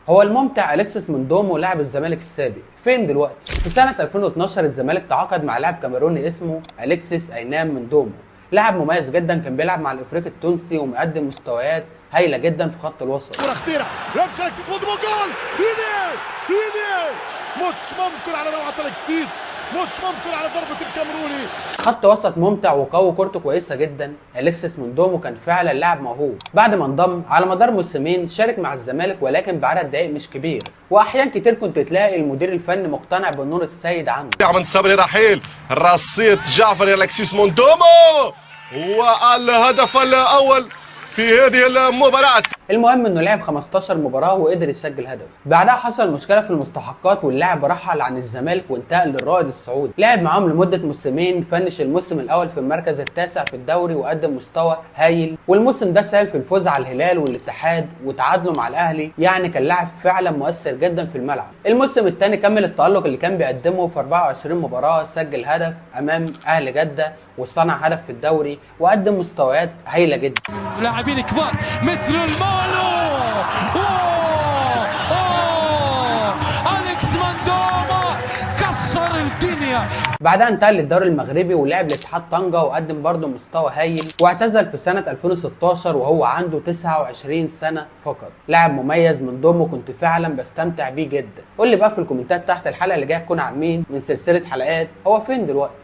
هو الممتع أليكسيس موندومو لاعب الزمالك السابق فين دلوقتي؟ في سنة 2012 الزمالك تعاقد مع لاعب كاميروني اسمه أليكسيس أينام موندومو، لاعب مميز جدا كان بيلعب مع الافريقي التونسي ومقدم مستويات هايله جدا في خط الوسط. كرة خطيرة يمشي أليكسيس موندومو جول. مش ممكن على روعة أليكسيس، مش ممكن على ضربة الكاميروني. خط وسط ممتع وقوي، كورته كويسه جدا. أليكسيس موندومو كان فعلا لاعب موهوب. بعد ما انضم على مدار موسمين شارك مع الزمالك ولكن بعدد دقائق مش كبير، واحيان كتير كنت تلاقي المدير الفني مقتنع بالنور السيد عنده. من صبري رحيل رصيد جعفر أليكسيس موندومو والهدف الاول في هذه المباراة. المهم انه لعب 15 مباراه وقدر يسجل هدف. بعدها حصل مشكله في المستحقات واللاعب رحل عن الزمالك وانتقل للرائد السعودي. لعب معاهم لمده موسمين، فنش الموسم الاول في المركز التاسع في الدوري وقدم مستوى هايل، والموسم ده ساهم في الفوز على الهلال والاتحاد وتعادلوا مع الاهلي، يعني كان لاعب فعلا مؤثر جدا في الملعب. الموسم الثاني كمل التالق اللي كان بيقدمه في 24 مباراه، سجل هدف امام اهلي جده وصنع هدف في الدوري وقدم مستويات هايله جدا. لاعبين كبار مثل المالو. أليكس موندومو كسر الدنيا. بعدها انتقل للدوري المغربي ولعب لاتحاد طنجة وقدم برضه مستوى هايل، واعتزل في سنة 2016 وهو عنده 29 سنة فقط. لاعب مميز موندومو، كنت فعلا بستمتع بيه جدا. قول لي بقى في الكومنتات تحت الحلقة اللي جاية تكون عن مين من سلسلة حلقات هو فين دلوقتي؟